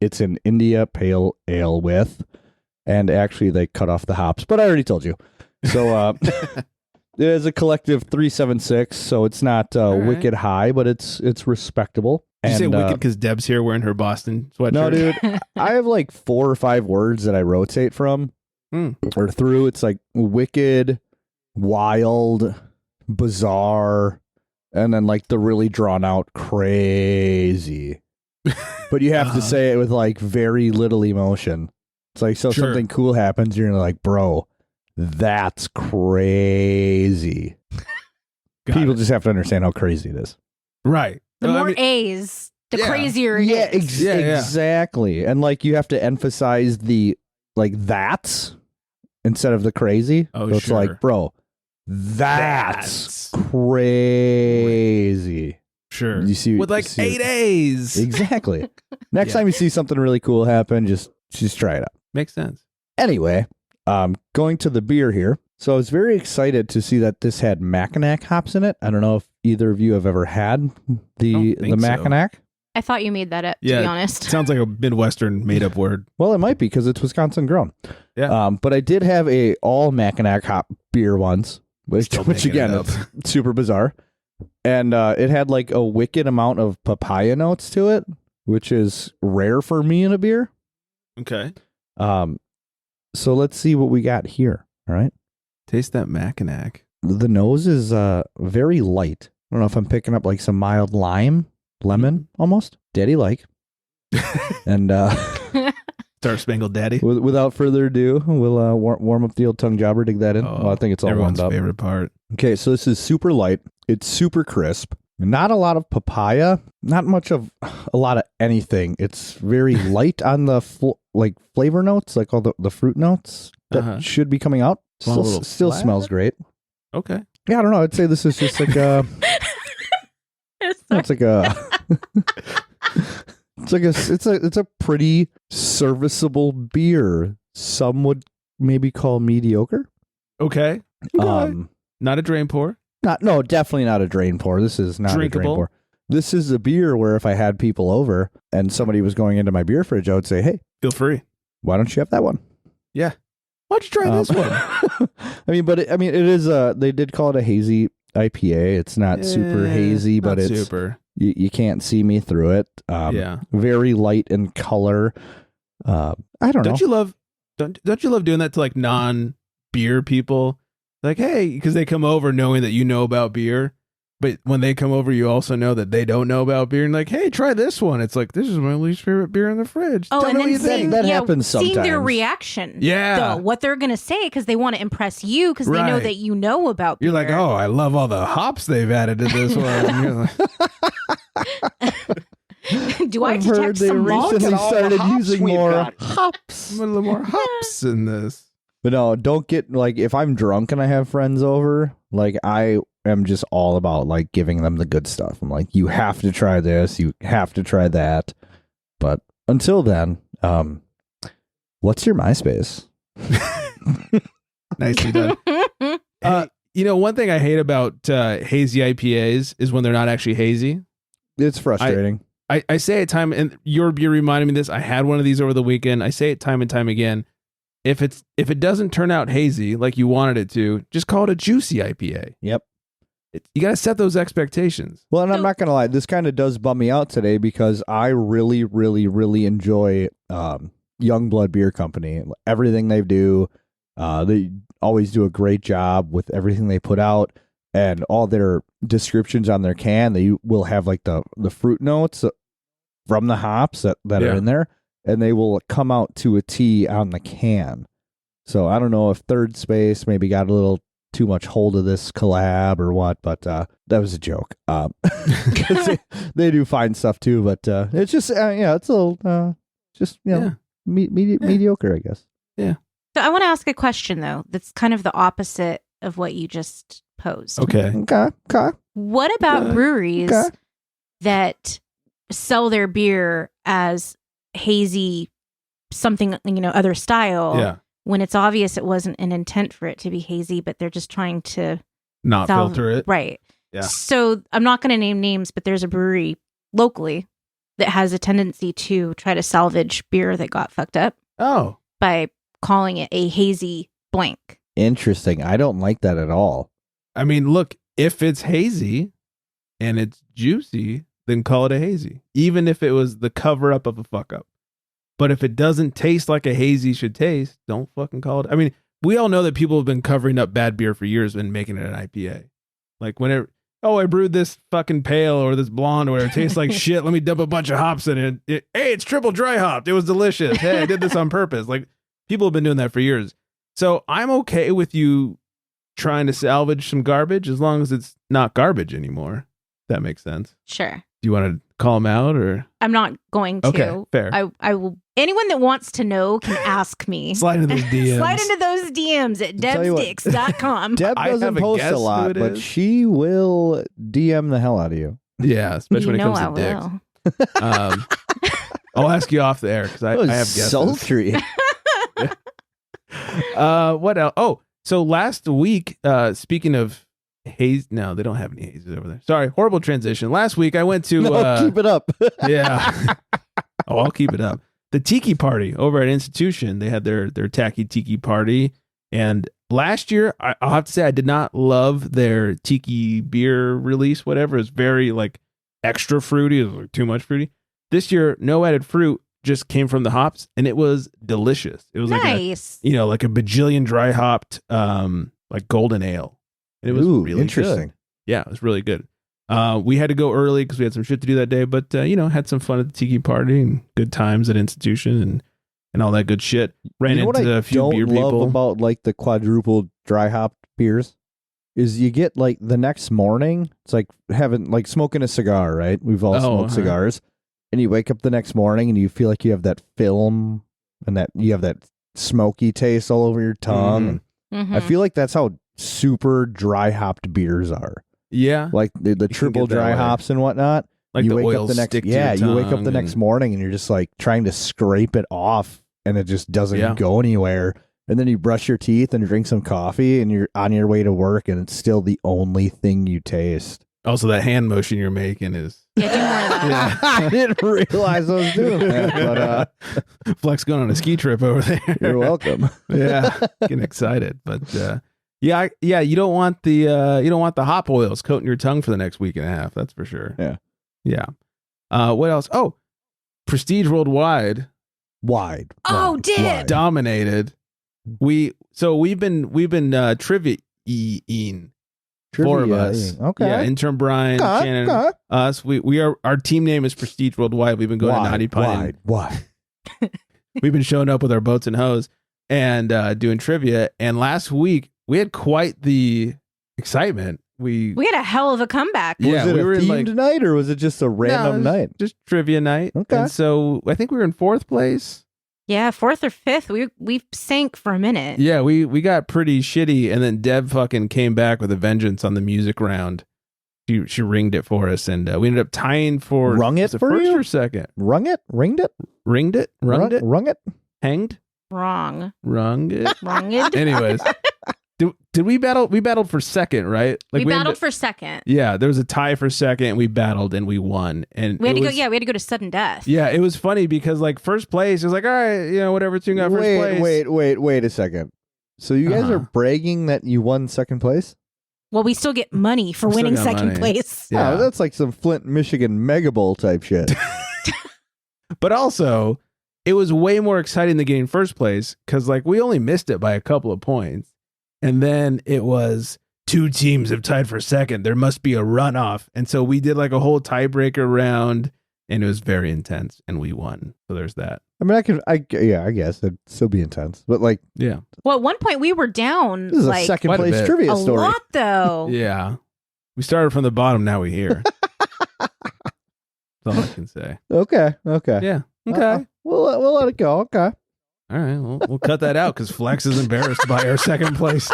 It's an India Pale Ale with, and actually they cut off the hops, but I already told you. So it is a collective 376, so it's not right. wicked high, but it's respectable. Did you say And, wicked because Deb's here wearing her Boston sweatshirt? no, dude, I have like 4 or 5 words that I rotate from or through. It's like wicked, wild, bizarre, and then like the really drawn out crazy. But you have to say it with like very little emotion. It's like, so Sure. something cool happens, you're like, bro, that's crazy. People just have to understand how crazy it is. Right. The Well, I more mean, A's, the Yeah. crazier it is. Exactly. And like you have to emphasize the like that's instead of the crazy. Oh, so it's sure. like, bro, that's crazy. Sure. You see with like you see 8 A's. Exactly. Next Yeah. time you see something really cool happen, just try it out. Makes sense. Anyway, going to the beer here. So I was very excited to see that this had Mackinac hops in it. I don't know if either of you have ever had the Don't think so. Mackinac. I thought you made that up, to Yeah. be honest. Sounds like a Midwestern made up word. Well, it might be because it's Wisconsin grown. Yeah. But I did have a all Mackinac hop beer once, which Still making again it up. is super bizarre. And it had like a wicked amount of papaya notes to it, which is rare for me in a beer. Okay. So let's see what we got here. All right. Taste that Mackinac. The nose is very light. I don't know if I'm picking up like some mild lime, lemon almost. Daddy like. And Star Spangled Daddy. without further ado, we'll warm up the old tongue jobber, dig that in. Well, I think it's all everyone's warmed up. favorite part. Okay, so this is super light. It's super crisp. Not a lot of papaya. Not much of a lot of anything. It's very light on the flavor notes, like all the fruit notes that should be coming out. Want a little Still flat? smells great. Okay. Yeah, I don't know. I'd say this is just like a. It's like a. It's a pretty serviceable beer. Some would maybe call mediocre. Okay. Not a drain pour. Definitely not a drain pour. This is not Drinkable. a drain pour. This is a beer where if I had people over and somebody was going into my beer fridge, I would say, "Hey, Feel free. why don't you have that one?" Yeah. Why don't you try this one? it is they did call it a hazy IPA. It's not super hazy, but Not it's super. you can't see me through it. Yeah. Very light in color. I don't know. Don't you love doing that to like non-beer people? Like, hey, because they come over knowing that you know about beer, but when they come over, you also know that they don't know about beer. And like, hey, try this one. It's like, this is my least favorite beer in the fridge. Oh, Tell and me what then you think. that happens seeing their sometimes. reaction. Yeah. Though, what they're going to say because they want to impress you because they know Right. that you know about beer. You're like, oh, I love all the hops they've added to this one. And you're like, Do I I've heard detect they some malt? recently started using more hops. a little more hops in this. But no, don't get like if I'm drunk and I have friends over, like I am just all about like giving them the good stuff. I'm like, you have to try this, you have to try that. But until then, what's your MySpace? Nicely done. One thing I hate about hazy IPAs is when they're not actually hazy. It's frustrating. I say it time, and your beer reminded me of this. I had one of these over the weekend. I say it time and time again. If it doesn't turn out hazy like you wanted it to, just call it a juicy IPA. Yep. You got to set those expectations. Well, and I'm not gonna lie, this kind of does bum me out today because I really, really, really enjoy Youngblood Beer Company. Everything they do, they always do a great job with everything they put out, and all their descriptions on their can. They will have like the fruit notes from the hops that are in there, and they will come out to a T on the can. So I don't know if Third Space maybe got a little too much hold of this collab or what, but that was a joke. 'Cause they do fine stuff too, but it's just it's a little mediocre, I guess. So I want to ask a question though. That's kind of the opposite of what you just posed. Okay. Okay. What about breweries that sell their beer as hazy, something, other style? Yeah. When it's obvious it wasn't an intent for it to be hazy, but they're just trying to Not filter it. Right. Yeah. So I'm not going to name names, but there's a brewery locally that has a tendency to try to salvage beer that got fucked up Oh, by calling it a hazy blank. Interesting. I don't like that at all. I mean, look, if it's hazy and it's juicy, then call it a hazy, even if it was the cover up of a fuck up. But if it doesn't taste like a hazy should taste, don't fucking call it. I mean, we all know that people have been covering up bad beer for years and making it an IPA. Like whenever, I brewed this fucking pale or this blonde or whatever. It tastes like shit. Let me dump a bunch of hops in it. Hey, it's triple dry hopped. It was delicious. Hey, I did this on purpose. Like people have been doing that for years. So I'm okay with you trying to salvage some garbage as long as it's not garbage anymore. That makes sense. Sure. Do you want to call them out or? I'm not going to. Okay, fair. I will. Anyone that wants to know can ask me. Slide into those DMs. Slide into those DMs at debsdicks.com. Deb I doesn't have a post guess a who lot, it but is. she will DM the hell out of you. Yeah, especially when it comes to dicks. I'll ask you off the air because I have guesses. Sultry. What else? Oh, so last week, speaking of haze, no, they don't have any hazes over there. Sorry, horrible transition. Last week I went to Keep it up. yeah. Oh, I'll keep it up. The Tiki party over at Institution. They had their Tacky Tiki party, and last year I'll have to say I did not love their Tiki beer release. Whatever, it's very like extra fruity. It was like too much fruity. This year, no added fruit, just came from the hops, and it was delicious. It was Nice. like like a bajillion dry hopped like golden ale. And it was really interesting. good. Yeah, it was really good. We had to go early because we had some shit to do that day, but had some fun at the Tiki party and good times at Institution and all that good shit. Ran what into I a few don't beer love people. about like the quadruple dry hopped beers is you get like the next morning. It's like having like smoking a cigar, right? We've all smoked cigars, and you wake up the next morning and you feel like you have that film and that you have that smoky taste all over your tongue. Mhm. I feel like that's how super dry hopped beers are. Yeah, Like the triple get that dry way. hops and whatnot. like you the wake oil up the next stick to your you wake up the tongue next and- morning and you're just like trying to scrape it off and it just doesn't Yeah. go anywhere. And then you brush your teeth and drink some coffee and you're on your way to work and it's still the only thing you taste. Also, that hand motion you're making is Yeah, do more of that. I didn't realize I was doing that, but Flex going on a ski trip over there. you're welcome. Yeah, getting excited, but you don't want the hop oils coating your tongue for the next week and a half. That's for sure. Yeah. What else? Oh, Prestige Worldwide Wide. Oh, Dib. dominated. We've been trivia-ing. Four of us. Okay. Yeah, intern Brian, Shannon, us. We are, our team name is Prestige Worldwide. We've been going to Naughty Pine. Wide. We've been showing up with our boats and hose and doing trivia. And last week we had quite the excitement. We had a hell of a comeback. Yeah, was it we were a in, themed like- night or was it just a random No, it was night? just trivia night. Okay. And so I think we were in fourth place. Yeah, fourth or fifth. We sank for a minute. Yeah, we got pretty shitty, and then Deb fucking came back with a vengeance on the music round. She ringed it for us, and we ended up tying for Rung it was for first you? or second. Rung it? Ringed it? Ringed it, runged it, Rung it? hanged, Wrong. rung it. Wronged. Anyways, did we battle? We battled for second, right? we ended- battled for second. Yeah, there was a tie for second, and we battled and we won. And We had it to go. was- Yeah, we had to go to sudden death. Yeah, it was funny because like first place, it was like, all right, whatever team got first place. Wait a second. So you guys are Uh-huh. bragging that you won second place? Well, we still get money for We still winning got second money. place. Yeah. Oh, that's like some Flint, Michigan Mega Bowl type shit. But also, it was way more exciting than getting first place because like we only missed it by a couple of points. And then it was two teams have tied for second. There must be a runoff. And so we did like a whole tiebreaker round and it was very intense and we won. So there's that. I mean, I guess it'd still be intense, but like Yeah. Well, at one point we were down this is like a second quite a place bit. trivia a story. lot, though. Yeah. We started from the bottom. Now we're here. That's all I can say. Okay. Yeah. Okay. We'll let it go. Okay. All right. Well, we'll cut that out because Flex is embarrassed by our second place.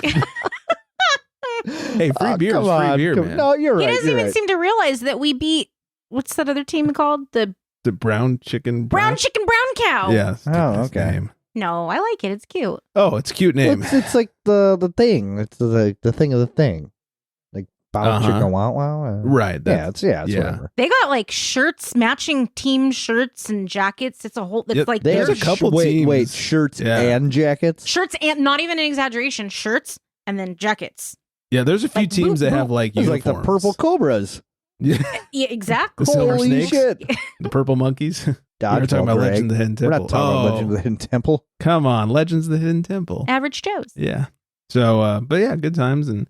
Hey, free beer is free beer, man. No, you're He right. doesn't you're even right. seem to realize that we beat. What's that other team called? The The brown chicken. brown chicken brown cow. Yeah. Oh, okay. Name. No, I like it. It's cute. Oh, it's a cute name. It's like the thing. It's the thing of the thing. Like Bow chicka wow wow. Right. It's whatever. They got like shirts, matching team shirts and jackets. It's a whole. It's like there's their a couple Wait, teams. shirts and jackets. shirts and not even an exaggeration. Shirts and then jackets. Yeah, there's a few Like, teams that have like It's uniforms. like the purple cobras. Yeah, Yeah, exactly. The silver Holy snakes. shit! the purple monkeys. We're Dodgeball, talking about Greg. Legends of the Hidden We're Temple. not talking about Legend of the Hidden Temple. Come on, Legends of the Hidden Temple. Average Joes. Yeah. So, but yeah, good times. And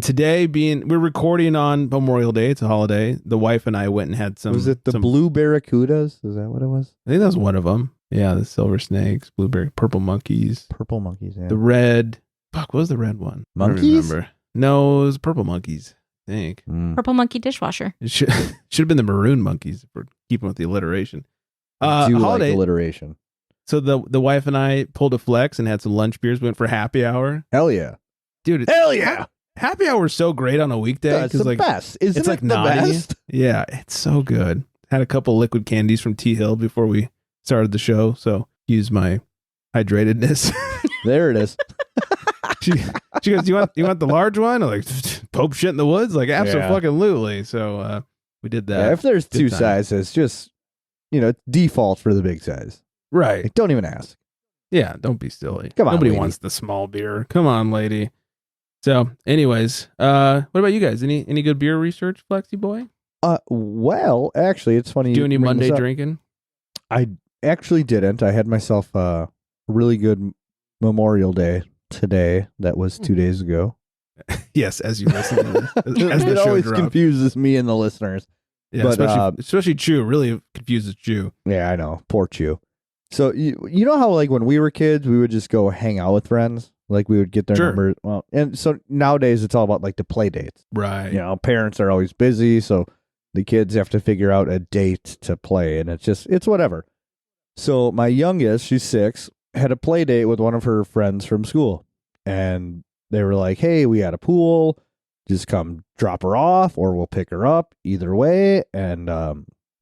today we're recording on Memorial Day. It's a holiday. The wife and I went and had some. Was it the blue barracudas? Is that what it was? I think that was one of them. Yeah, the silver snakes, blueberry, purple monkeys, Purple monkeys. Yeah. the red. Fuck, what was the red one? I don't Monkeys? remember. No, it was purple monkeys. I think Purple monkey dishwasher. it should have been the maroon monkeys if we're keeping with the alliteration. I do Holiday. like alliteration. So the wife and I pulled a flex and had some lunch beers. Went for happy hour, Hell yeah! dude. Hell yeah! Happy hour is so great on a weekday That's the like best. Isn't it's it like the naughty. best? Yeah, it's so good. Had a couple liquid candies from T Hill before we started the show, so use my hydratedness. There it is. she goes, "You want the large one?" I'm like, Pope shit in the woods? Like, absolutely. So we did that. Yeah, if there's Good two time. sizes, just default for the big size. Right. Like, don't even ask. Yeah, don't be silly. Come on, Nobody lady. wants the small beer. Come on, lady. So, anyways, what about you guys? Any good beer research, Flexi boy? Well, actually, it's funny. Do you any bring Monday this up. drinking? I actually didn't. I had myself a really good Memorial Day today. That was 2 days ago. Yes, as you listen to this. As the It show always drops. confuses me and the listeners. Yeah, but, especially Chew. Really confuses Chew. Yeah, I know. Poor Chew. So you know how like when we were kids, we would just go hang out with friends. Like we would get their Sure. numbers. Well, and so nowadays it's all about like the play dates. Right. Parents are always busy, so the kids have to figure out a date to play, and it's whatever. So my youngest, she's 6, had a play date with one of her friends from school, and they were like, "Hey, we had a pool. Just come drop her off, or we'll pick her up. Either way, and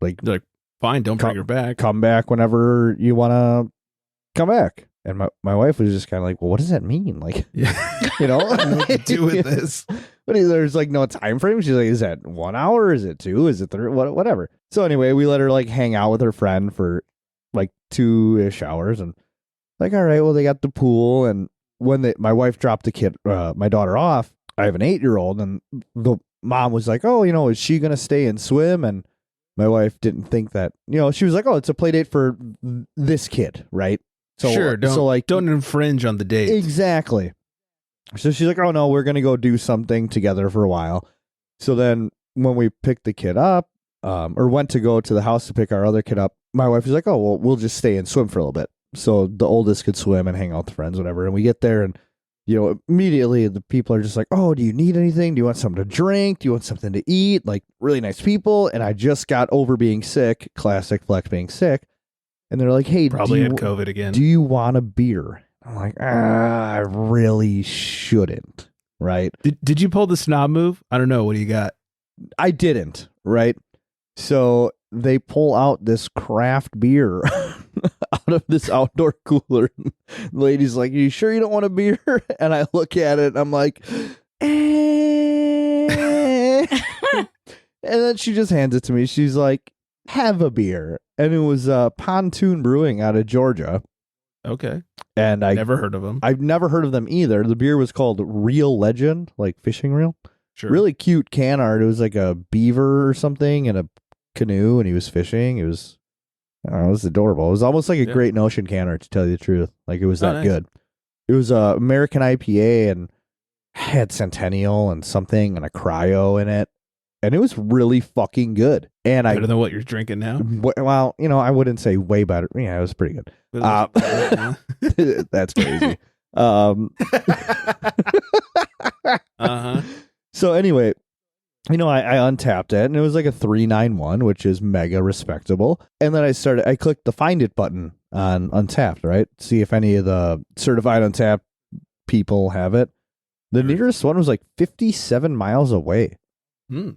like They're like, fine, don't bring her back. come back whenever you want to come back." And my wife was just kind of like, "Well, what does that mean? Like, Yeah. you know, I don't know what to do with this. But there's like no time frame. She's like, is that 1 hour? Is it 2? Is it 3? Whatever. So anyway, we let her like hang out with her friend for like 2-ish hours, and like, all right, well, they got the pool, and when my wife dropped my daughter off, I have an 8-year-old, and the mom was like, "Oh, is she gonna stay and swim?" And my wife didn't think that. She was like, "Oh, it's a play date for this kid, right?" So Sure, don't infringe on the date. Exactly. So she's like, "Oh no, we're gonna go do something together for a while." So then when we picked the kid up, or went to go to the house to pick our other kid up, my wife was like, "Oh well, we'll just stay and swim for a little bit." So the oldest could swim and hang out with friends, whatever. And we get there, and immediately the people are just like, "Oh, do you need anything? Do you want something to drink? Do you want something to eat?" Like really nice people. And I just got over being sick. Classic Flex being sick. And they're like, "Hey, Probably had COVID again. do you want a beer?" I'm like, I really shouldn't, right? Did you pull the snob move? I don't know. What do you got? I didn't, right? So they pull out this craft beer out of this outdoor cooler. The lady's like, "You sure you don't want a beer?" And I look at it and I'm like, eh. And then she just hands it to me. She's like, "Have a beer." And it was Pontoon Brewing out of Georgia. Okay. And Never heard of them. I've never heard of them either. The beer was called Real Legend, like fishing reel. Sure. Really cute can art. It was like a beaver or something in a canoe, and he was fishing. It was adorable. It was almost like a Great Notion can art, to tell you the truth. Like it was that nice. good. It was a American IPA and had Centennial and something and a cryo in it. And it was really fucking good. And Better than what you're drinking now. Well, I wouldn't say way better. Yeah, it was pretty good. That's crazy. Uh-huh. So anyway, I untapped it, and it was like a 391, which is mega respectable. And then I clicked the Find It button on Untapped, right? See if any of the certified Untapped people have it. The nearest one was like 57 miles away. Hmm.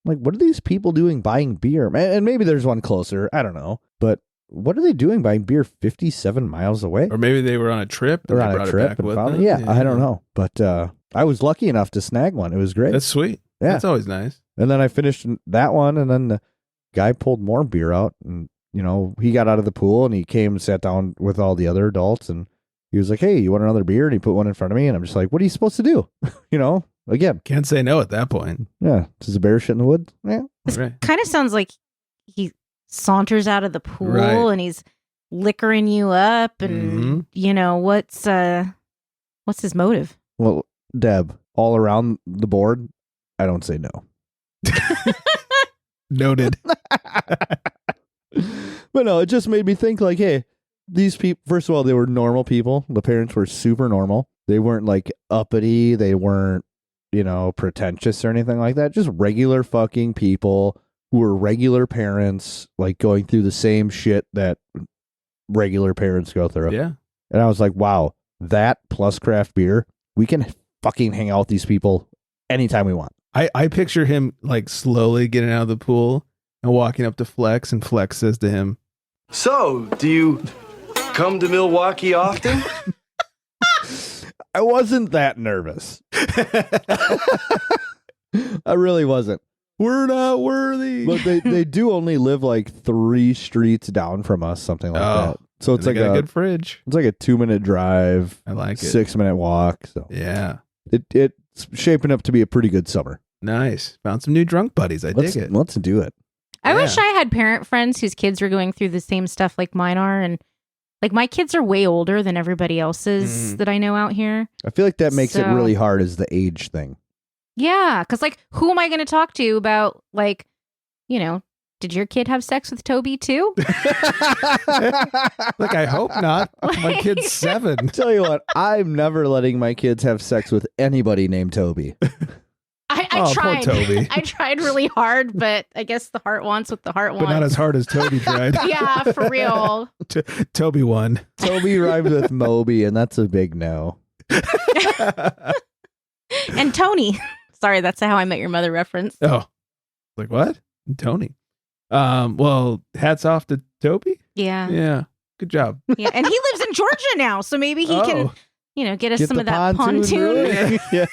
Like, what are these people doing buying beer? And maybe there's one closer. I don't know. But what are they doing buying beer 57 miles away? Or maybe they were on a trip. They're on a trip and found it. Yeah, I don't know. But I was lucky enough to snag one. It was great. That's sweet. Yeah. That's always nice. And then I finished that one, and then the guy pulled more beer out, and he got out of the pool and he came and sat down with all the other adults, and he was like, "Hey, you want another beer?" And he put one in front of me, and I'm just like, "What are you supposed to do?" Again, Can't say no at that point. yeah. Does a bear shit in the woods? Yeah. This Right. kind of sounds like he saunters out of the pool Right. and he's liquoring you up, and what's his motive? Well, Deb, all around the board, I don't say no. Noted. But no, it just made me think like, hey, these people, first of all, they were normal people. The parents were super normal. They weren't like uppity. They weren't, pretentious or anything like that. Just regular fucking people who were regular parents, like going through the same shit that regular parents go through. Yeah. And I was like, wow, that plus craft beer, we can fucking hang out with these people anytime we want. I picture him like slowly getting out of the pool and walking up to Flex, and Flex says to him, "So, do you come to Milwaukee often?" I wasn't that nervous. I really wasn't. "We're not worthy." But they do only live like 3 streets down from us, something like that. So it's They like got a good fridge. It's like a 2-minute drive, I like it. 6-minute walk. So Yeah. it's shaping up to be a pretty good summer. Nice. Found some new drunk buddies. Let's dig it. Let's do it. I Yeah. wish I had parent friends whose kids were going through the same stuff like mine are, and like my kids are way older than everybody else's that I know out here. I feel like that makes it So- really hard is the age thing. Yeah, because like, who am I going to talk to about like, did your kid have sex with Toby too? Look, I hope not. My kid's 7. Tell you what, I'm never letting my kids have sex with anybody named Toby. I Oh, poor tried. Toby. I tried really hard, but I guess the heart wants what the heart But wants. not as hard as Toby tried. Yeah, for real. Toby won. Toby rhymes with Moby, and that's a big no. And Tony. Sorry, that's a How I Met Your Mother reference. Oh, like what? Tony. Well, hats off to Toby. Yeah. Yeah. Good job. Yeah. And he lives in Georgia now, so maybe he can, get us Get some the of that pontoon. brewing. Yeah.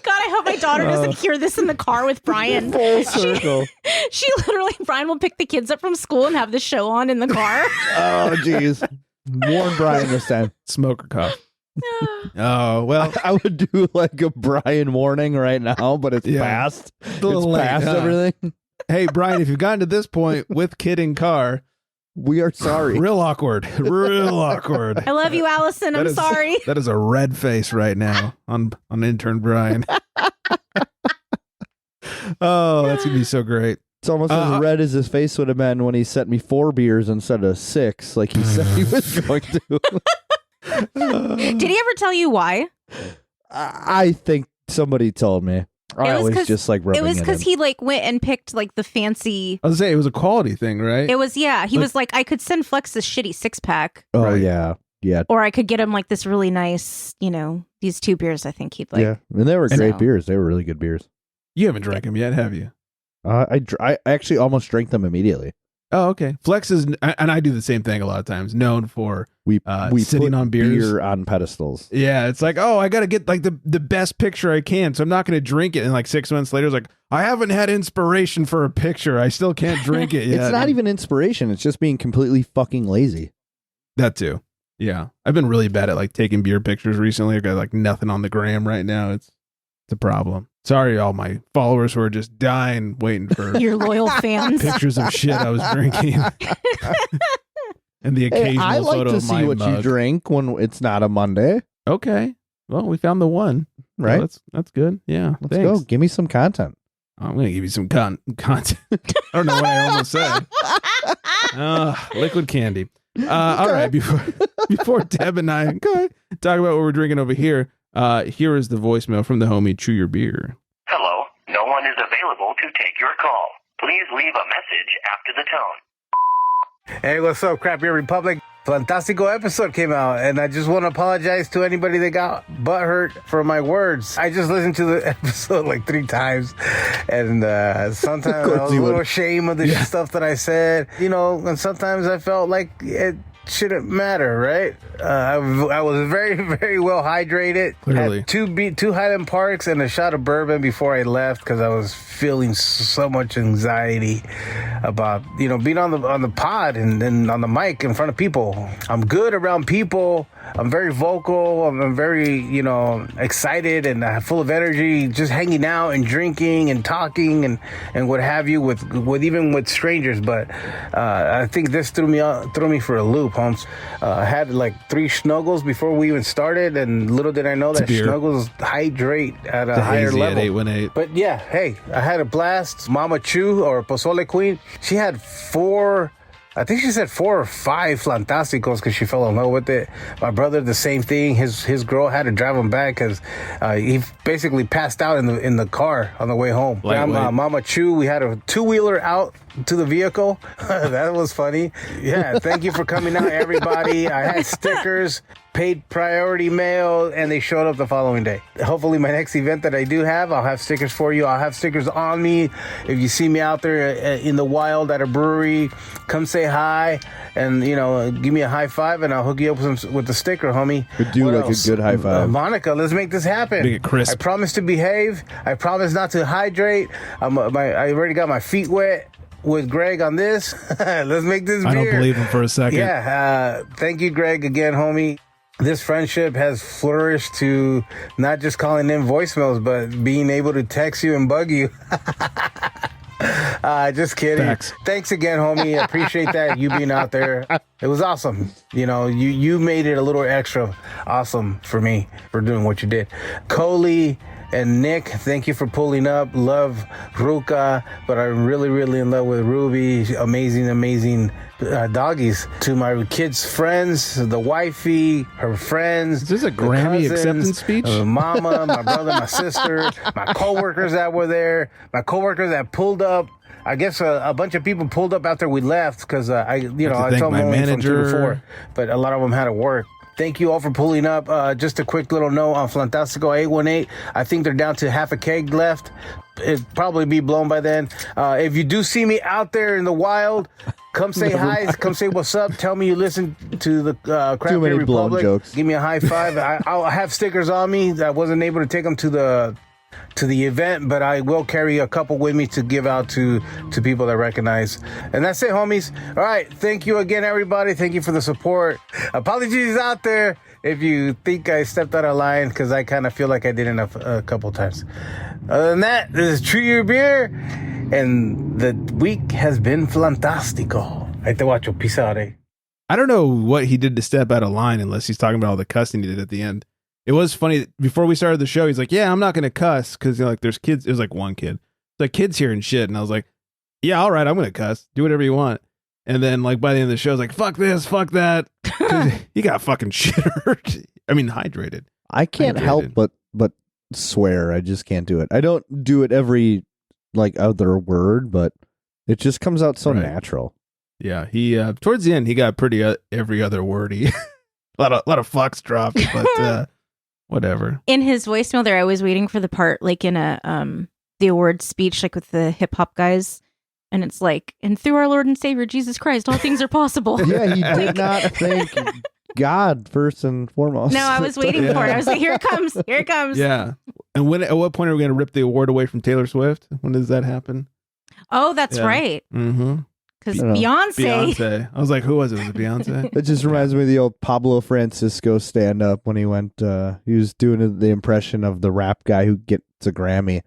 God, I hope my daughter doesn't hear this in the car with Brian. Full circle. She literally, Brian will pick the kids up from school and have the show on in the car. Oh, jeez. Warn Brian this time. Smoker cough. Oh, well. I would do like a Brian warning right now, but it's Yeah. past. A little It's late, past huh? everything. Hey, Brian, if you've gotten to this point with kid in car, We are sorry. real awkward. Real awkward. I love you, Allison. I'm That is- sorry. That is a red face right now on intern Brian. Oh, that's going to be so great. It's almost as red as his face would have been when he sent me 4 beers instead of 6, like he said he was going to. Did he ever tell you why? I think somebody told me. I was was 'cause- just like rubbing It was because in. he like went and picked like the fancy. I was saying it was a quality thing, right? It was, yeah. He was like, I could send Flex this shitty 6-pack, Oh, Right. yeah. Yeah. or I could get him like this really nice, these 2 beers. I think he'd like. Yeah. And they were So- great beers. They were really good beers. You haven't drank them yet, have you? I actually almost drank them immediately. Oh, okay. Flex is, and I do the same thing a lot of times, known for, We sitting put on beers. beer on pedestals. yeah, it's like, oh, I got to get like the best picture I can. So I'm not going to drink it. And like 6 months later, it's like, I haven't had inspiration for a picture. I still can't drink it yet. It's not even inspiration. It's just being completely fucking lazy. That too. Yeah. I've been really bad at like taking beer pictures recently. I've got like nothing on the gram right now. It's a problem. Sorry, all my followers who are just dying waiting for Your loyal fans. pictures of shit I was drinking. And the Hey, occasional I like photo to of see my what you mug. drink when it's not a Monday. Okay. Well, we found the one. Right? Well, that's good. Yeah. Let's thanks. go. Give me some content. I'm going to give you some content. I don't know what I almost said. Liquid candy. All right. Before Deb and I talk about what we're drinking over here, here is the voicemail from the homie Chew Your Beer. Hello, no one is available to take your call. Please leave a message after the tone. Hey, what's up, Crap Beer Republic? Fantastico episode came out, and I just want to apologize to anybody that got butthurt for my words. I just listened to the episode like 3 times, and sometimes I was a little ashamed of the stuff that I said, and sometimes I felt like shouldn't matter, right? I was very, very well hydrated. Clearly. Had two Highland Parks and a shot of bourbon before I left because I was feeling so much anxiety about, being on the pod and on the mic in front of people. I'm good around people. I'm very vocal. I'm very, excited and full of energy, just hanging out and drinking and talking and what have you with even with strangers. But I think this threw me for a loop, Holmes. I had like 3 Snuggles before we even started, and little did I know that Snuggles hydrate at a higher level. At 818. But yeah, hey, I had a blast. Mama Chu, or Pozole Queen, she had 4. I think she said 4 or 5 Fantásticos because she fell in love with it. My brother, the same thing. His girl had to drive him back because he basically passed out in the car on the way home. Mama Chu, we had a 2-wheeler out to the vehicle. That was funny. Yeah, thank you for coming out, everybody. I had stickers, paid priority mail, and they showed up the following day. Hopefully my next event that I do have, I'll have stickers for you. I'll have stickers on me. If you see me out there in the wild at a brewery, come say hi and, give me a high five, and I'll hook you up with the sticker, homie. Could do a good high five. Monica, let's make this happen. Make it crisp. I promise to behave. I promise not to hydrate. I already got my feet wet with Greg on this. Let's make this beer. I don't believe him for a second. Yeah. Thank you, Greg, again, homie. This friendship has flourished to not just calling in voicemails, but being able to text you and bug you. Just kidding. Facts. Thanks again, homie. I appreciate that, you being out there. It was awesome. You made it a little extra awesome for me for doing what you did. Coley and Nick, thank you for pulling up. Love Ruka, but I'm really, really in love with Ruby. Amazing doggies. To my kids' friends, the wifey, her friends. Is this a Grammy acceptance speech? Mama, my brother, my sister, my coworkers that were there, my coworkers that pulled up. I guess a bunch of people pulled up after we left because I told them only from 2 to 4, but a lot of them had to work. Thank you all for pulling up. Just a quick little note on Fantastico 818. I think they're down to half a keg left. It'll probably be blown by then. If you do see me out there in the wild, come say hi. Come say what's up. Tell me you listen to the Craft Beer Republic. Jokes. Give me a high five. I'll have stickers on me. I wasn't able to take them to the event, but I will carry a couple with me to give out to people that recognize. And that's it, homies. All right. Thank you again, everybody. Thank you for the support. Apologies out there if you think I stepped out of line, because I kind of feel like I did enough a couple times. Other than that, this is True Your Beer, and the week has been fantastico. Ahí te guacho. Peace out, eh? I don't know what he did to step out of line unless he's talking about all the cussing he did at the end. It was funny. Before we started the show, he's like, yeah, I'm not going to cuss because, there's kids. It was like one kid. It's like kids here and shit. And I was like, yeah, all right, I'm going to cuss. Do whatever you want. And then, by the end of the show, I was like, fuck this, fuck that. He got fucking shittered. I mean, hydrated. I can't help but swear. I just can't do it. I don't do it every, other word, but it just comes out so natural. Yeah, he, towards the end, he got pretty every other wordy. a lot of fucks dropped, but... whatever. In his voicemail there, I was waiting for the part in a the awards speech, with the hip hop guys, and it's and through our Lord and Savior Jesus Christ, all things are possible. Yeah, he did not thank God first and foremost. No, I was waiting for it. I was like, here it comes. Yeah. And at what point are we going to rip the award away from Taylor Swift? When does that happen? Oh, that's right. Mm-hmm. Because Beyonce. I was like, who was it? Was it Beyonce? It just reminds me of the old Pablo Francisco stand-up when he went, he was doing the impression of the rap guy who gets a Grammy.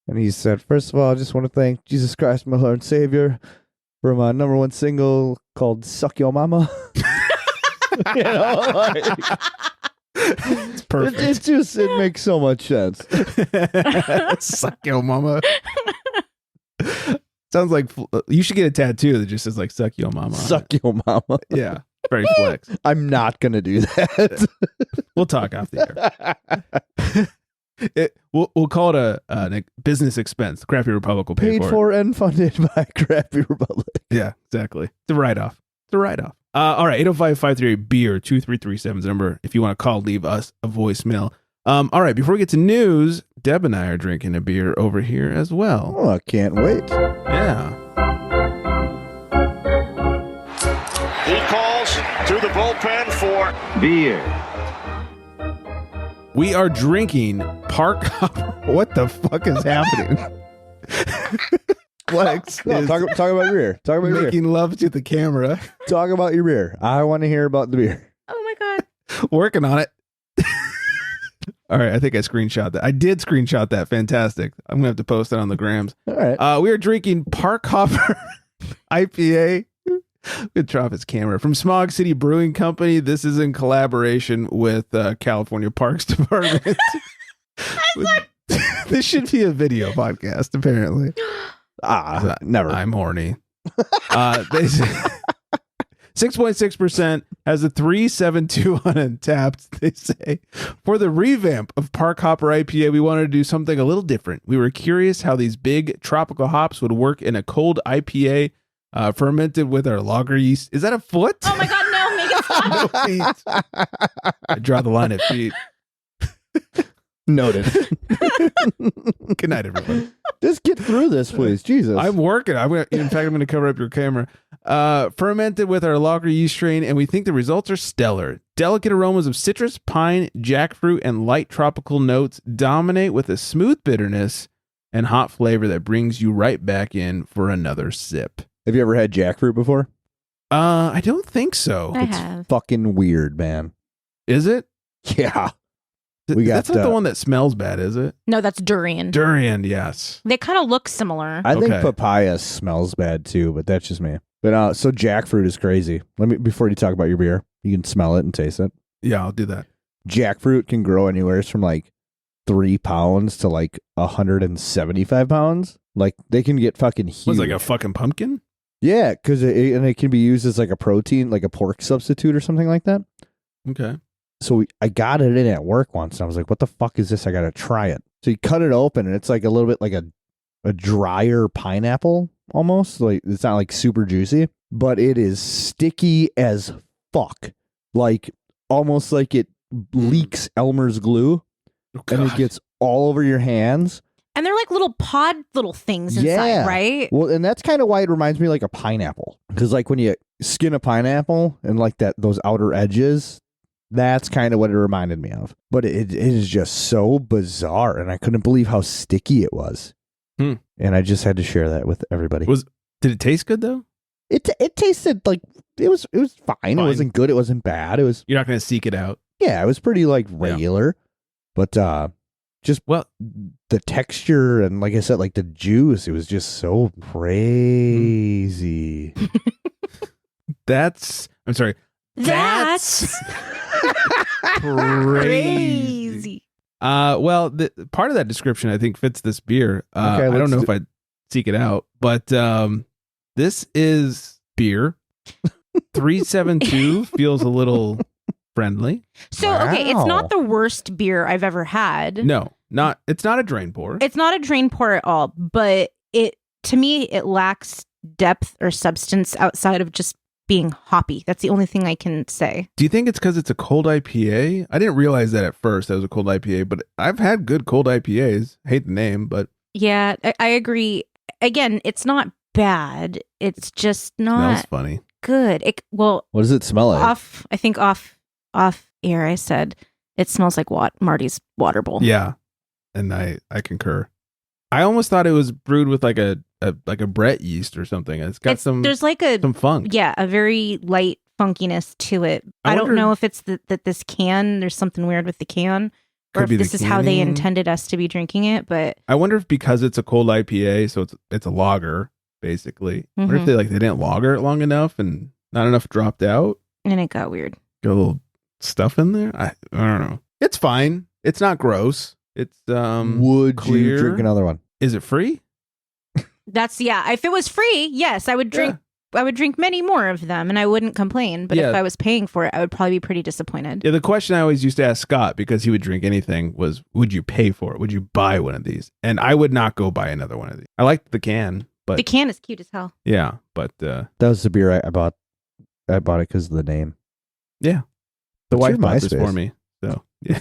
And he said, first of all, I just want to thank Jesus Christ, my Lord and Savior, for my #1 single called Suck Your Mama. It's perfect. It makes so much sense. Suck your mama. Sounds like you should get a tattoo that just says suck your mama. Suck your mama. Yeah. Very flex. I'm not going to do that. We'll talk off the air. We'll call it a business expense. The Crappy Republic will pay Paid for and funded by Crappy Republic. Yeah, exactly. The write-off. All right, 805-538-BEER, 2337's number. If you want to call, leave us a voicemail. All right, before we get to news, Deb and I are drinking a beer over here as well. Oh, I can't wait. Yeah. He calls to the bullpen for beer. We are drinking Park Hopper. What the fuck is happening? Flex No, is talk about your beer. Talk about your beer. making love to the camera. Talk about your beer. I want to hear about the beer. Oh my God. Working on it. All right, I think I screenshot that. I did screenshot that. Fantastic. I'm going to have to post it on the grams. All right. We are drinking Park Hopper IPA. Good drop his camera. From Smog City Brewing Company. This is in collaboration with California Parks Department. This should be a video podcast, apparently. Never. I'm horny. 6.6% has a 372 on Untapped. They say, for the revamp of Park Hopper IPA, we wanted to do something a little different. We were curious how these big tropical hops would work in a cold IPA fermented with our lager yeast. Is that a foot? Oh my God, no, make it stop. No feet. I draw the line at feet. Noted. Good night, everybody. Just get through this, please. Jesus. I'm working. In fact, I'm going to cover up your camera. Fermented with our lager yeast strain, and we think the results are stellar. Delicate aromas of citrus, pine, jackfruit, and light tropical notes dominate with a smooth bitterness and hot flavor that brings you right back in for another sip. Have you ever had jackfruit before? I don't think so. I have. Fucking weird, man. Is it? Yeah. That's not the one that smells bad, is it? No, that's durian. Durian, yes. They kind of look similar. I think Okay. papaya smells bad too, but that's just me. But so jackfruit is crazy. Before you talk about your beer, you can smell it and taste it. Yeah, I'll do that. Jackfruit can grow anywhere from like 3 pounds to like 175 pounds. Like they can get fucking huge. Was like a fucking pumpkin? Yeah, because it can be used as like a protein, like a pork substitute or something like that. Okay. So I got it in at work once, and I was like, "What the fuck is this? I got to try it." So you cut it open, and it's like a little bit like a drier pineapple almost. Like it's not like super juicy, but it is sticky as fuck. Like almost like it leaks Elmer's glue, and it gets all over your hands. And they're like little pod little things inside, right? Well, and that's kind of why it reminds me like a pineapple. Because like when you skin a pineapple and like those outer edges, that's kind of what it reminded me of. But it is just so bizarre, and I couldn't believe how sticky it was. And I just had to share that with everybody. Did it taste good though? It tasted like it was fine. It wasn't good. It wasn't bad. It was. You're not going to seek it out. Yeah, it was pretty like regular, but just the texture and like I said, like the juice, it was just so crazy. That's crazy. Well, part of that description I think fits this beer. I don't know if I'd seek it out, but this is beer. 372 feels a little friendly. So, okay, it's not the worst beer I've ever had. No, it's not a drain pour. It's not a drain pour at all, but to me, it lacks depth or substance outside of just being hoppy. That's the only thing I can say. Do you think it's because it's a cold IPA? I didn't realize that at first that it was a cold IPA, but I've had good cold IPAs. Hate the name, but yeah, I agree. Again, it's not bad. It's just not smells funny. Good. What does it smell like? Off air, I said it smells like Marty's water bowl. Yeah, and I concur. I almost thought it was brewed with like a Brett yeast or something. There's some funk. Yeah, a very light funkiness to it. I don't know if it's that this can. There's something weird with the can, or if this is how they intended us to be drinking it. But I wonder if because it's a cold IPA, so it's a lager basically. I wonder if they didn't lager it long enough and not enough dropped out, and it got weird. Got a little stuff in there. I don't know. It's fine. It's not gross. It's Would clear. you drink another one? Is it free? If it was free, yes, I would drink. I would drink many more of them, and I wouldn't complain. But if I was paying for it, I would probably be pretty disappointed. Yeah, the question I always used to ask Scott, because he would drink anything, was, would you pay for it? Would you buy one of these? And I would not go buy another one of these. I liked the can, but the can is cute as hell. Yeah, but that was the beer I bought. I bought it because of the name. Yeah, the What's wife bought this for me. So yeah,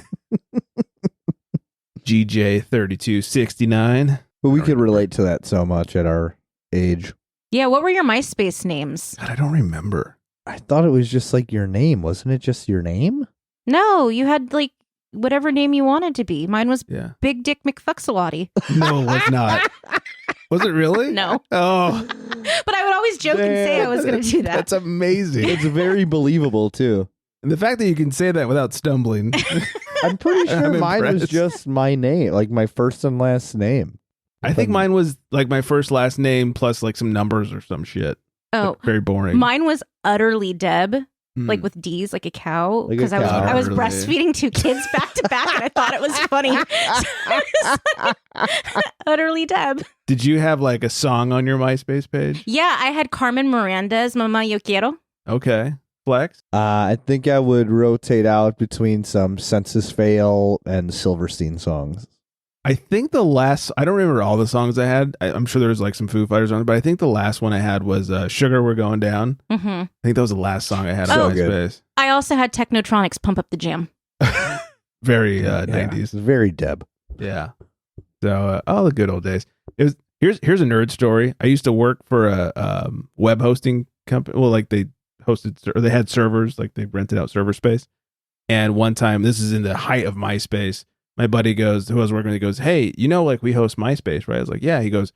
GJ3269. But we could relate to that so much at our age. Yeah, what were your MySpace names? God, I don't remember. I thought it was just like your name. Wasn't it just your name? No, you had like whatever name you wanted to be. Mine was Big Dick McFucksalotty. No, it was not. Was it really? No. Oh. But I would always joke and say I was going to do that. That's amazing. It's very believable, too. And the fact that you can say that without stumbling. I'm pretty sure I'm mine was impressed. just my name, like my first and last name. I think mine was like my first last name plus like some numbers or some shit. Oh, like, very boring. Mine was utterly Deb, like with D's, like a cow, because I was breastfeeding 2 kids back to back, and I thought it was funny. Utterly Deb. Did you have like a song on your MySpace page? Yeah, I had Carmen Miranda's "Mama Yo Quiero." Okay, Flex. I think I would rotate out between some Census Fail and Silverstein songs. I think I don't remember all the songs I had. I'm sure there was like some Foo Fighters on it, but I think the last one I had was Sugar We're Going Down. Mm-hmm. I think that was the last song I had on MySpace. I also had Technotronics Pump Up the Jam. Very 90s. It's very Deb. Yeah. So, all the good old days. Here's a nerd story. I used to work for a web hosting company. Well, like they had servers, like they rented out server space. And one time, this is in the height of MySpace, my buddy goes, who I was working with, he goes, hey, like we host MySpace, right? I was like, yeah. He goes,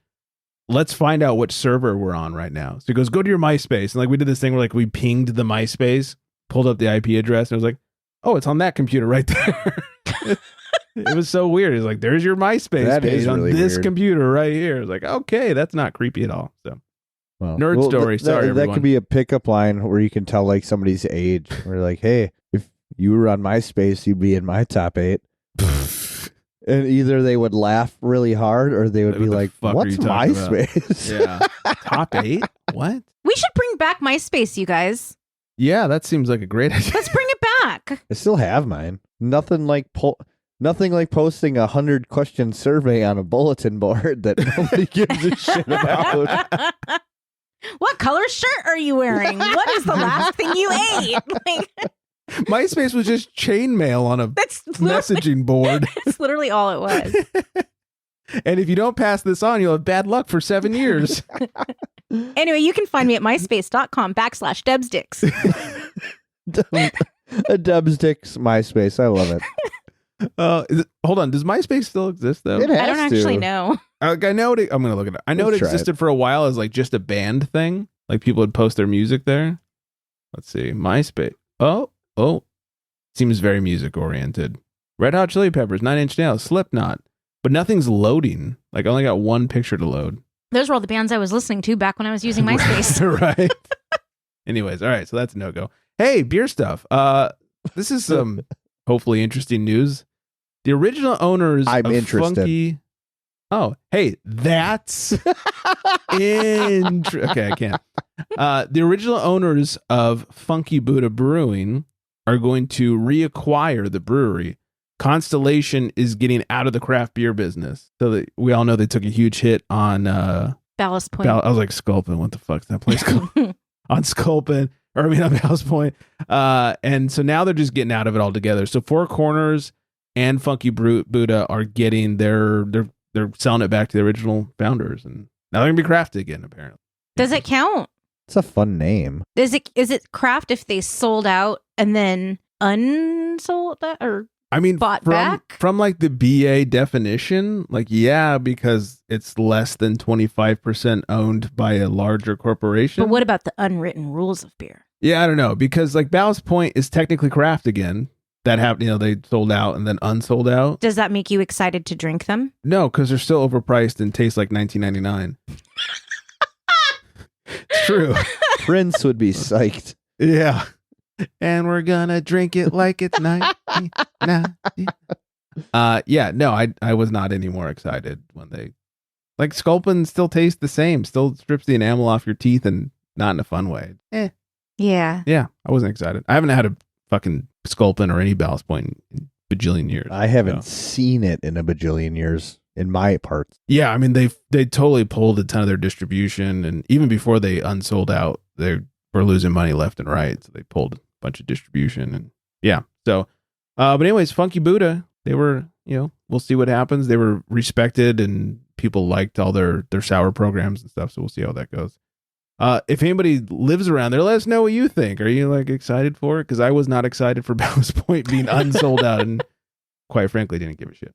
let's find out which server we're on right now. So he goes, go to your MySpace. And like we did this thing where like we pinged the MySpace, pulled up the IP address, and it was like, oh, it's on that computer right there. It was so weird. He's like, there's your MySpace page on this computer right here. I was like, okay, that's not creepy at all. So nerd story. Sorry, that everyone. could be a pickup line where you can tell like somebody's age. We're like, hey, if you were on MySpace, you'd be in my top 8. And either they would laugh really hard or they would be like, what's MySpace? Yeah. Top 8? What? We should bring back MySpace, you guys. Yeah, that seems like a great idea. Let's bring it back. I still have mine. Nothing like posting 100-question survey on a bulletin board that nobody gives a shit about. What color shirt are you wearing? What is the last thing you ate? MySpace was just chainmail on a messaging board. That's literally all it was. And if you don't pass this on, you'll have bad luck for 7 years. Anyway, you can find me at myspace.com/DebsDicks. A Debsdicks MySpace. I love it. Hold on. Does MySpace still exist, though? It has I don't actually know. I know it. I'm going to look it up. I know it existed for a while as like just a band thing. Like people would post their music there. Let's see. MySpace. Oh. Seems very music oriented. Red Hot Chili Peppers, 9 Inch Nails, Slipknot. But nothing's loading. Like I only got one picture to load. Those were all the bands I was listening to back when I was using MySpace. Right. Anyways, all right. So that's a no-go. Hey, beer stuff. This is some hopefully interesting news. The original owners of Funky... Oh, hey, that's... Okay, I can't. The original owners of Funky Buddha Brewing are going to reacquire the brewery. Constellation is getting out of the craft beer business. So we all know they took a huge hit on... Ballast Point. I was like, Sculpin, what the fuck's that place called? On Sculpin. On Ballast Point. And so now they're just getting out of it altogether. So Four Corners and Funky Buddha are getting they're selling it back to the original founders. And now they're going to be crafted again, apparently. Does it count? It's a fun name. Is it craft if they sold out and then unsold that or bought back? From like the BA definition, like, yeah, because it's less than 25% owned by a larger corporation. But what about the unwritten rules of beer? Yeah, I don't know, because like Ballast Point is technically craft again. That happened, they sold out and then unsold out. Does that make you excited to drink them? No, because they're still overpriced and taste like $19.99. It's true. Prince would be psyched. Yeah. And we're gonna drink it like it's 1990. Yeah, no, I was not any more excited when they like Sculpin still tastes the same, still strips the enamel off your teeth and not in a fun way. Yeah. Yeah, I wasn't excited. I haven't had a fucking Sculpin or any Ballast Point in bajillion years. I haven't seen it in a bajillion years in my parts. Yeah, I mean they totally pulled a ton of their distribution, and even before they unsold out, they were losing money left and right. So they pulled a bunch of distribution, and yeah. So, but anyways, Funky Buddha, they were, we'll see what happens. They were respected, and people liked all their sour programs and stuff. So we'll see how that goes. If anybody lives around there, let us know what you think. Are you like excited for it? Because I was not excited for Ballast Point being unsold out, and quite frankly, didn't give a shit.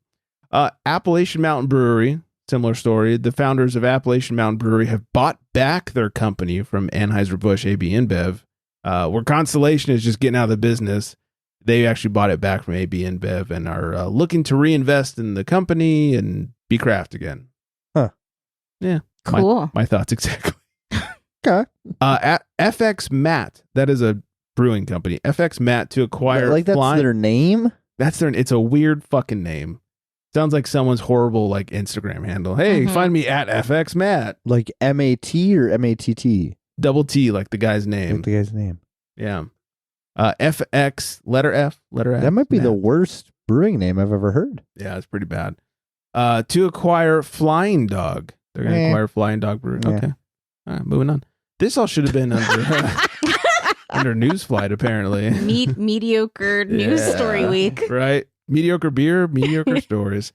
Appalachian Mountain Brewery, similar story. The founders of Appalachian Mountain Brewery have bought back their company from Anheuser-Busch AB InBev. Where Constellation is just getting out of the business, they actually bought it back from AB InBev and are looking to reinvest in the company and be craft again. Huh. Yeah. Cool. My thoughts exactly. Okay. At FX Matt, that is a brewing company. FX Matt to acquire like that's their name? It's a weird fucking name. Sounds like someone's horrible like Instagram handle. Hey, find me at FX Matt. Like MAT or MATT? Double T, like the guy's name. Like the guy's name. Yeah. FX, letter F. That might be the worst brewing name I've ever heard. Yeah, it's pretty bad. To acquire Flying Dog. They're going to acquire Flying Dog Brewery. Yeah. Okay. All right, moving on. This all should have been under News Flight, apparently. Mediocre news story week. Right? Mediocre beer, mediocre stories.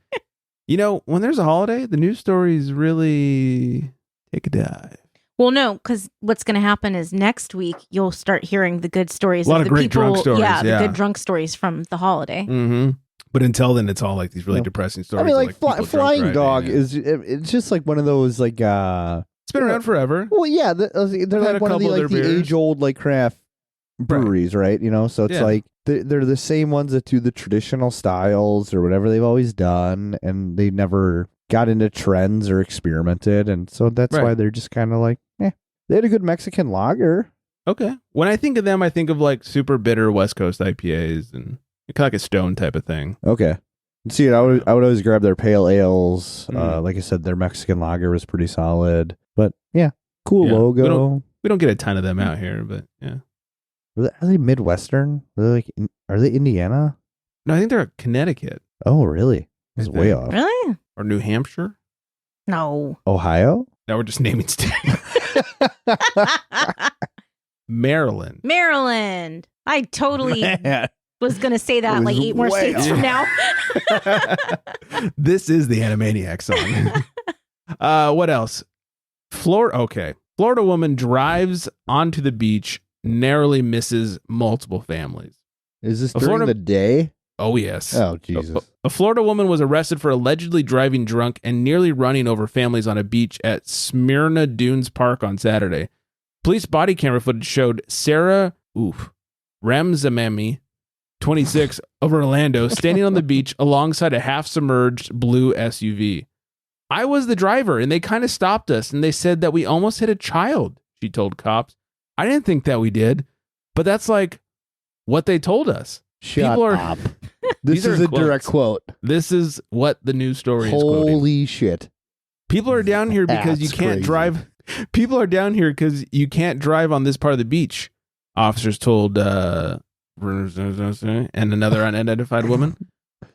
You know, when there's a holiday, the news stories really take a dive. Well, no, because what's going to happen is next week you'll start hearing the good stories. A lot of the great people, drunk stories. Yeah, the good drunk stories from the holiday. Mm-hmm. But until then, it's all like these really depressing stories. I mean, like people Flying Dog it's just like one of those like it's been around forever. Well, yeah, they're like one of the age old like craft breweries, right? You know, so it's like they're the same ones that do the traditional styles or whatever they've always done, and they never got into trends or experimented, and so that's why they're just kind of like, they had a good Mexican lager. Okay. When I think of them, I think of like super bitter West Coast IPAs and kind of like a Stone type of thing. Okay. See, I would always grab their pale ales. Like I said, their Mexican lager was pretty solid. But yeah, cool logo. We don't get a ton of them out here, but yeah. Are they Midwestern? Are they Indiana? No, I think they're Connecticut. Oh, really? That's way off. Really? Or New Hampshire? No. Ohio? Now we're just naming states. Maryland. I totally was going to say that like 8 more states from now. This is the Animaniac song. What else? Florida woman drives onto the beach, narrowly misses multiple families. Is this during the day? Oh, yes. Oh, Jesus. A Florida woman was arrested for allegedly driving drunk and nearly running over families on a beach at Smyrna Dunes Park on Saturday. Police body camera footage showed Sarah Ramzamami, 26, of Orlando, standing on the beach alongside a half-submerged blue SUV. I was the driver, and they kind of stopped us, and they said that we almost hit a child, she told cops. I didn't think that we did, but that's like what they told us. Shut up. This is a direct quote. This is what the news story is quoting. Holy shit. People are down here because you can't drive. People are down here because you can't drive on this part of the beach, officers told and another unidentified woman.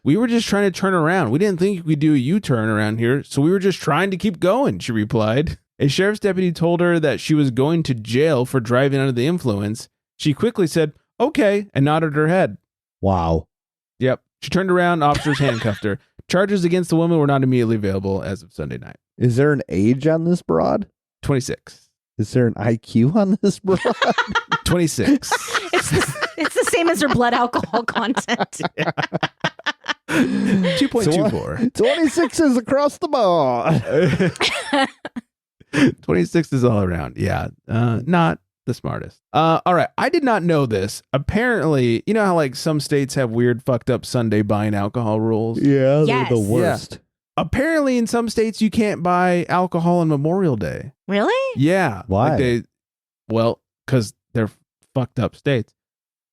We were just trying to turn around. We didn't think we could do a U-turn around here, so we were just trying to keep going, she replied. A sheriff's deputy told her that she was going to jail for driving under the influence. She quickly said, okay, and nodded her head. Wow. Yep. She turned around, officers handcuffed her. Charges against the woman were not immediately available as of Sunday night. Is there an age on this broad? 26. Is there an IQ on this broad? 26. It's the same as her blood alcohol content. 2.24. 26 is across the board. 26 is all around. Yeah. Not the smartest. All right. I did not know this. Apparently, you know how like some states have weird fucked up Sunday buying alcohol rules? Yeah, Yes. they're the worst. Yeah. Apparently in some states you can't buy alcohol on Memorial Day. Really? Yeah. Why? Because they're fucked up states.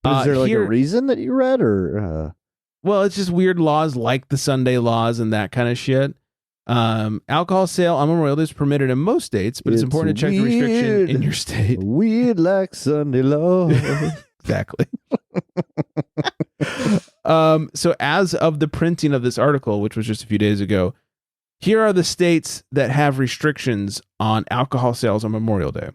Is there like a reason that you read or? Well, it's just weird laws like the Sunday laws and that kind of shit. Alcohol sale on Memorial Day is permitted in most states, but it's important to check the restriction in your state. Weird like Sunday law. Exactly. So as of the printing of this article, which was just a few days ago, here are the states that have restrictions on alcohol sales on Memorial Day.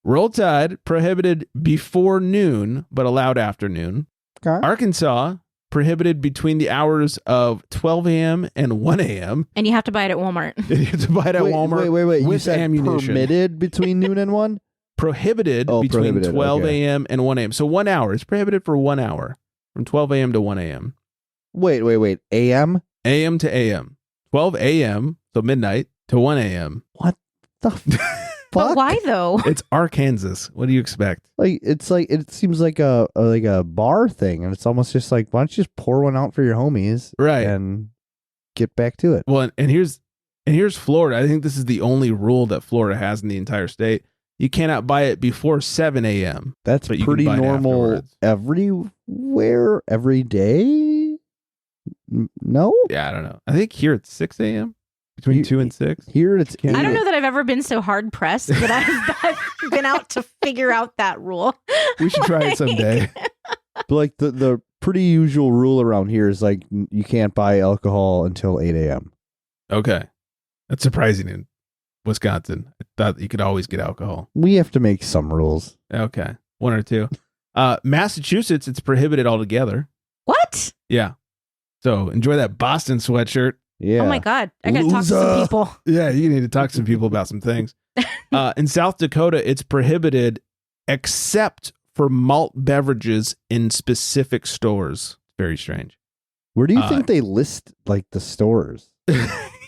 Roll Tide, prohibited before noon, but allowed after noon. Okay. Arkansas, prohibited between the hours of 12 a.m. and 1 a.m. And you have to buy it at Walmart. You have to buy it at Walmart. Wait. You with said ammunition. permitted between noon and 1? prohibited between 12 a.m. and 1 a.m. So 1 hour. It's prohibited for 1 hour from 12 a.m. to 1 a.m. Wait. AM? AM to AM. 12 a.m., so midnight, to 1 a.m. What the fuck? But why though? It's Arkansas. What do you expect? It seems like a bar thing, and it's almost just like, why don't you just pour one out for your homies, right, and get back to it. Well, and here's Florida. I think this is the only rule that Florida has in the entire state. You cannot buy it before 7 a.m. That's pretty normal everywhere, every day. No? Yeah, I don't know. I think here it's 6 a.m. Between 2 and 6. Here it's. I don't know that I've ever been so hard pressed that I've been out to figure out that rule. We should try it someday. But like the pretty usual rule around here is like you can't buy alcohol until 8 a.m. Okay. That's surprising in Wisconsin. I thought you could always get alcohol. We have to make some rules. Okay. 1 or 2. Massachusetts, it's prohibited altogether. What? Yeah. So enjoy that Boston sweatshirt. Yeah. Oh my God. I got to talk to some people. Yeah, you need to talk to some people about some things. In South Dakota, it's prohibited except for malt beverages in specific stores. Very strange. Where do you think they list like the stores?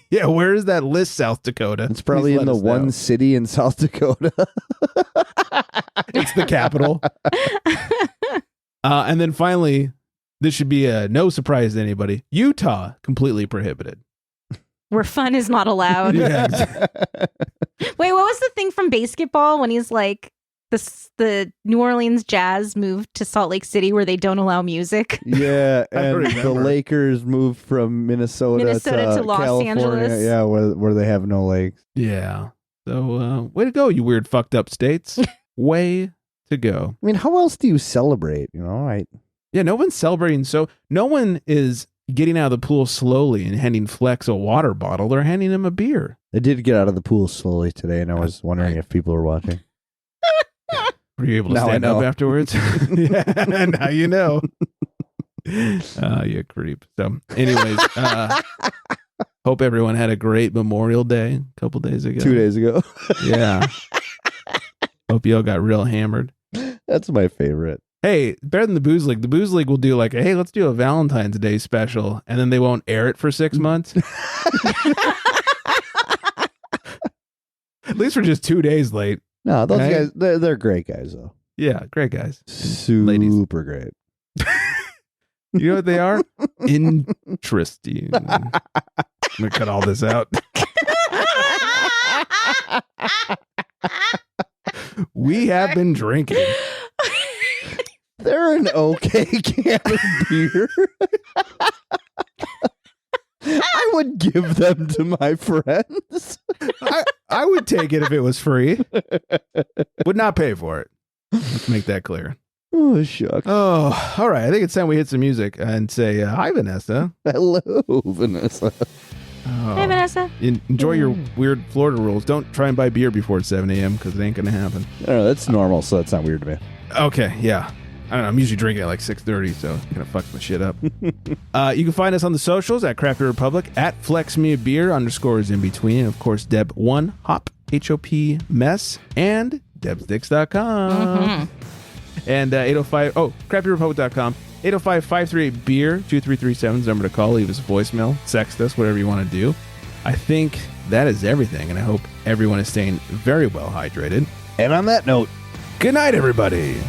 Yeah, where is that list, South Dakota? It's probably in the one city in South Dakota. It's the capital. And then finally, this should be no surprise to anybody. Utah, completely prohibited. Where fun is not allowed. Yeah. Wait, what was the thing from basketball when he's like, the New Orleans Jazz moved to Salt Lake City where they don't allow music? Yeah, and the Lakers moved from Minnesota to Los California, Angeles. Yeah, where they have no lakes. Yeah. So, way to go, you weird fucked up states. Way to go. I mean, how else do you celebrate? You know, Yeah, no one's celebrating. So no one is getting out of the pool slowly and handing Flex a water bottle. They're handing him a beer. I did get out of the pool slowly today, and I was wondering if people were watching. Were you able to stand up afterwards? Yeah, now you know. You creep. So anyways, hope everyone had a great Memorial Day a couple days ago. 2 days ago. Yeah. Hope you all got real hammered. That's my favorite. Hey, better than the Booze League. The Booze League will do like, hey, let's do a Valentine's Day special, and then they won't air it for 6 months. At least we're just 2 days late. No, those guys, they're great guys, though. Yeah, great guys. Super great. You know what they are? Interesting. I'm going to cut all this out. We have been drinking. They're an okay can of beer. I would give them to my friends. I would take it if it was free. Would not pay for it. Let's make that clear. Oh, shucks. Oh, all right. I think it's time we hit some music and say hi, Vanessa. Hello, Vanessa. Oh. Hey, Vanessa. Enjoy your weird Florida rules. Don't try and buy beer before 7 a.m. because it ain't going to happen. I don't know. That's normal, so that's not weird to me. Okay, yeah. I don't know. I'm usually drinking at like 6:30, so it kind of fucks my shit up. You can find us on the socials at Craft Beer Republic, at FlexMeABeer _is in between. And of course, Deb1 Hop, HOP Mess, and DebSticks.com. Mm-hmm. And 805, craftbeerrepublic.com. 805-538-BEER, 2337 is the number to call. Leave us a voicemail, text us, whatever you want to do. I think that is everything, and I hope everyone is staying very well hydrated. And on that note, good night, everybody.